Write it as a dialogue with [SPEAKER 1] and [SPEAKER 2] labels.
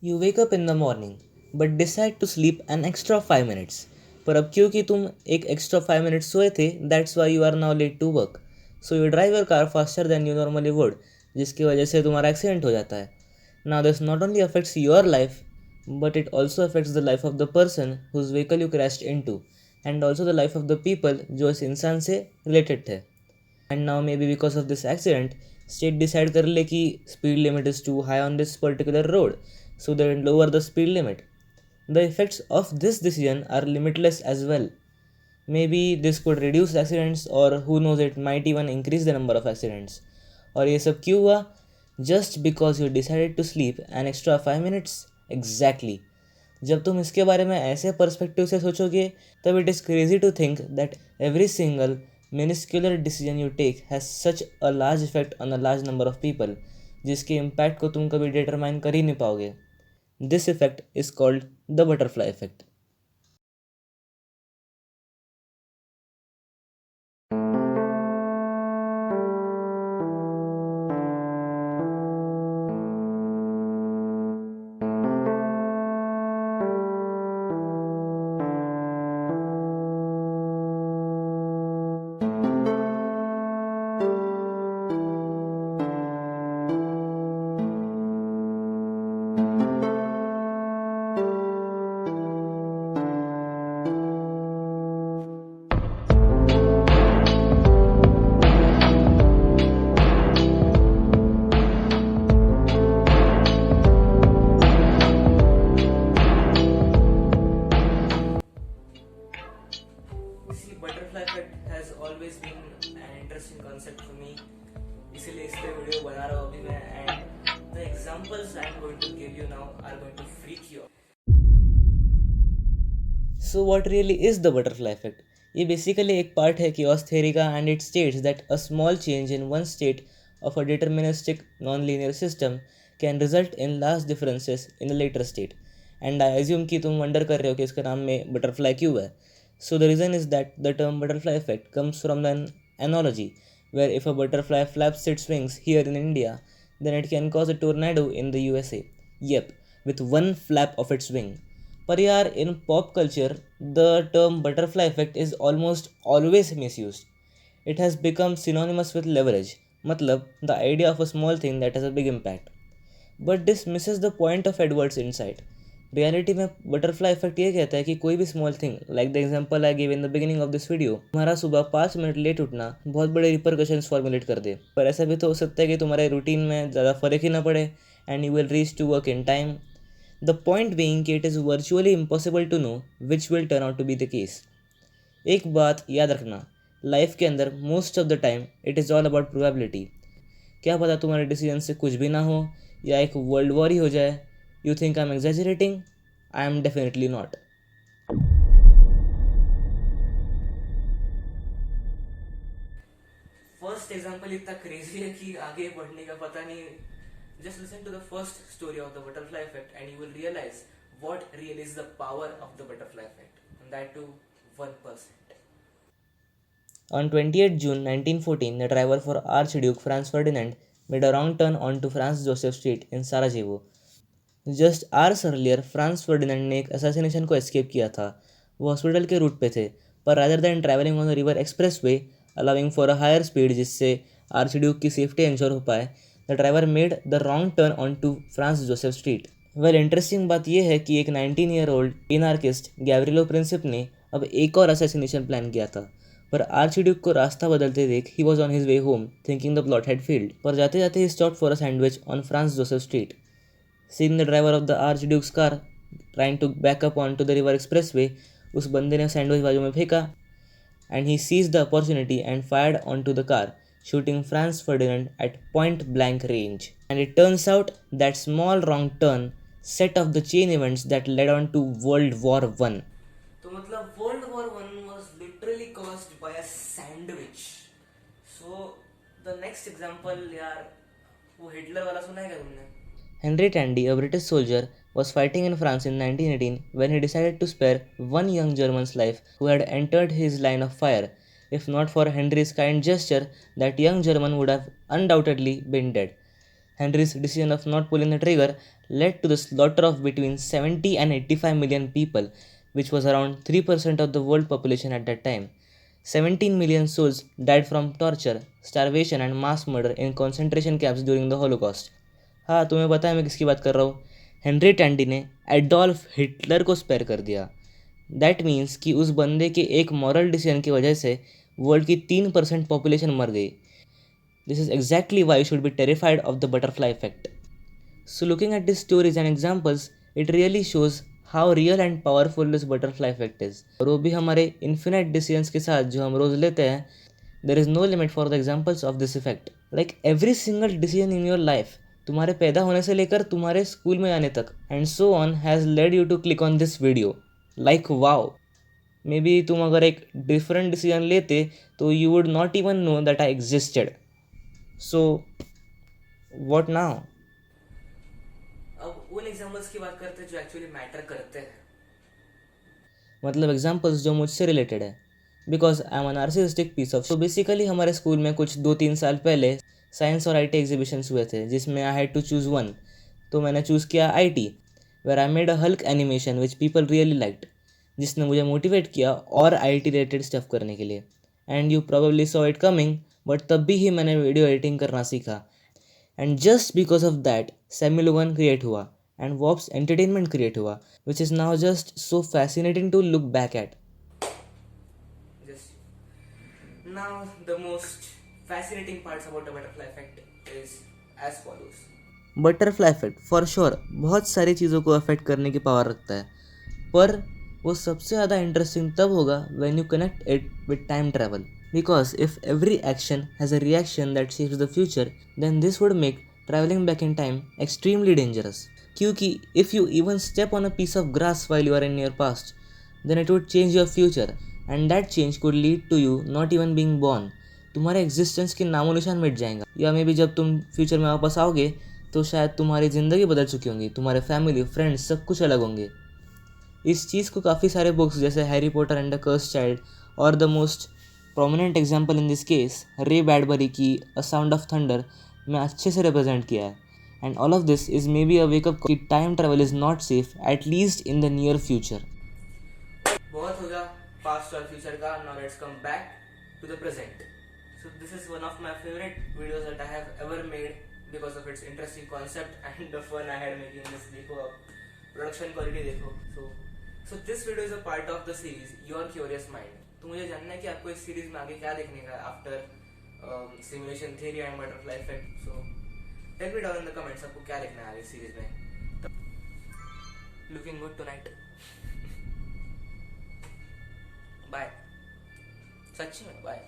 [SPEAKER 1] You wake up in the morning but decide to sleep an extra 5 minutes. पर अब क्योंकि तुम एक extra 5 minutes सोए थे, that's why you are now late to work. So you drive your car faster than you normally would, जिसकी वजह से तुम्हारा एक्सीडेंट हो जाता है. Now this not only affects your life, but it also affects the life of the person whose vehicle you crashed into, and also the life of the people जो इस इंसान से related थे. And now maybe because of this accident state decide कर ले कि speed limit is too high on this particular road, so they lower the speed limit. The effects of this decision are limitless as well. Maybe this could reduce accidents, or who knows, it might even increase the number of accidents. और ये सब क्यों हुआ? Just because you decided to sleep an extra 5 minutes? Exactly. जब तुम इसके बारे में ऐसे पर्सपेक्टिव से सोचोगे तब it is crazy to think that every single minuscular decision you take has such a large effect on a large number of people, जिसके इम्पैक्ट को तुम कभी डिटरमाइन कर ही नहीं पाओगे. This effect is called the butterfly effect. Butterfly effect has always been an interesting concept for me, इसीलिए इस पे वीडियो बना रहा हूँ अभी मैं. And the examples I am going to give you now are going to freak you. So what really is the butterfly effect? ये basically एक पार्ट है किऑस थ्योरी का, and it states that a small change in one state of a deterministic non linear system can result in large differences in the later state. And I assume कि तुम wonder कर रहे हो कि इसका नाम में बटरफ्लाई क्यों है. So the reason is that the term butterfly effect comes from an analogy where if a butterfly flaps its wings here in India, then it can cause a tornado in the USA. Yep, with one flap of its wing. पर यार in pop culture, the term butterfly effect is almost always misused. It has become synonymous with leverage. मतलब the idea of a small thing that has a big impact. But this misses the point of Edward's insight. Reality में butterfly effect ये कहता है कि कोई भी small thing, like the example I give in the beginning of this video, तुम्हारा सुबह 5 minute late उठना बहुत बड़े रिपरकशंस फॉर्मुलेट कर दे. पर ऐसा भी तो हो सकता है कि तुम्हारे रूटीन में ज़्यादा फर्क ही ना पड़े and you will reach to work in time. The point being कि it is virtually impossible to know which will turn out to be the case. एक बात याद रखना, लाइफ के अंदर most of the time it is all about probability. क्या पता तुम्हारे डिसीजन से कुछ भी ना हो या एक वर्ल्ड वॉर ही हो जाए. You think I am exaggerating? I am definitely not. First example इतना क्रेजी है कि आगे बढ़ने का पता नहीं. Just listen to the first story of the butterfly effect and you will realize what really is the power of the butterfly effect, and that too 1%. On 28 June 1914, the driver for Archduke Franz Ferdinand made a wrong turn onto Franz Joseph Street in Sarajevo. Just hours earlier Franz Ferdinand ने एक assassination को escape किया था. वो hospital के root पे थे, पर rather than travelling on the river expressway allowing for a higher speed जिससे आर्चड्यूक की सेफ्टी इंश्योर हो पाए, the driver made the wrong turn on to Franz Joseph street. Well, interesting बात यह है कि एक 19-year-old इनार्किस्ट गैब्रिलो प्रिंसिप ने अब एक और असैसिनेशन प्लान किया था, पर आर्चड्यूक को रास्ता बदलते देख he was on his way home thinking the plot had failed. पर जाते जाते he stop for a sandwich on Franz Joseph Street. Seeing the driver of the Archduke's car trying to back up onto the river expressway, उस बंदे ने sandwich बाजू में फेंका and he seized the opportunity and fired onto the car, shooting Franz Ferdinand at point blank range. And it turns out that small wrong turn set off the chain events that led on to World War One. तो मतलब World War One was literally caused by a sandwich. So the next example यार, वो Hitler वाला सुना है क्या तुमने? Henry Tandy, a British soldier, was fighting in France in 1918 when he decided to spare one young German's life who had entered his line of fire. If not for Henry's kind gesture, that young German would have undoubtedly been dead. Henry's decision of not pulling the trigger led to the slaughter of between 70 and 85 million people, which was around 3% of the world population at that time. 17 million souls died from torture, starvation and mass murder in concentration camps during the Holocaust. हाँ, तुम्हें पता है मैं किसकी बात कर रहा हूँ? हेनरी टैंडी ने एडोल्फ हिटलर को स्पेयर कर दिया. दैट मीन्स कि उस बंदे के एक मॉरल डिसीजन की वजह से वर्ल्ड की 3% पॉपुलेशन मर गई. This is exactly why you should be terrified of the butterfly effect. So looking at these stories and examples, it really shows how real and powerful this butterfly effect is. और वो भी हमारे infinite decisions के साथ जो हम रोज लेते हैं, there is no limit for the examples of this effect. Like every single decision in your life, तुम्हारे पैदा होने से लेकर तुम्हारे स्कूल में आने तक and so on has led you to click on this video. Like wow. May be तुम अगर एक डिफरेंट डिसीजन लेते तो you would not even know that I existed. So what now? अब उन एग्जांपल्स की बात करते हैं जो एक्चुअली मैटर करते हैं. मतलब एग्जांपल्स जो मुझसे रिलेटेड है. Because I am a narcissistic piece of. तो बेसिकली हमारे स्कूल में कुछ 2-3 साल पहले साइंस और आईटी एग्जीबिशंस हुए थे जिसमें I had to choose one. तो मैंने चूज़ किया IT, where I made a Hulk animation which people really liked, जिसने मुझे मोटिवेट किया और आईटी रिलेटेड स्टफ करने के लिए. And you probably saw it coming, but तब भी ही मैंने वीडियो एडिटिंग करना सीखा. And just because of that semi create हुआ एंड वॉप्स एंटरटेनमेंट क्रिएट हुआ, which is now just so fascinating to look back at. Now the most fascinating parts about the butterfly effect is as follows. Butterfly effect for sure बहुत सारी चीज़ों को affect करने की power रखता है, पर वो सबसे ज़्यादा इंटरेस्टिंग तब होगा when you connect it with time travel. Because if every action has a reaction that shapes the future, then this would make travelling back in time extremely dangerous. क्योंकि if you even step on a piece of grass while you are in your past, then it would change your future and that change could lead to you not even being born. तुम्हारे existence के नामो निशान मिट जाएगा, या may be जब तुम future में वापस आओगे तो शायद तुम्हारी ज़िंदगी बदल चुकी होंगी, तुम्हारे फैमिली फ्रेंड्स सब कुछ अलग होंगे. इस चीज़ को काफ़ी सारे बुक्स जैसे Harry Potter and the Cursed Child और the most prominent example in this case Ray Bradbury की अ साउंड ऑफ थंडर में अच्छे से रिप्रेजेंट किया है. And all of this is may be a wake up कि time travel is not safe at least in the near future. बहुत होगा past और फ्यूचर का. Now let's come back to the present. So this is one of my favourite videos that I have ever made because of its interesting concept and the fun I had making this. देखो production quality देखो. So this video is a part of the series Your Curious Mind. तो मुझे जानना है कि आपको इस series में आगे क्या देखने का after simulation theory and butterfly effect. So tell me down in the comments आपको क्या देखना है आगे सीरीज में. Looking good tonight. बाय. सच्ची में बाय.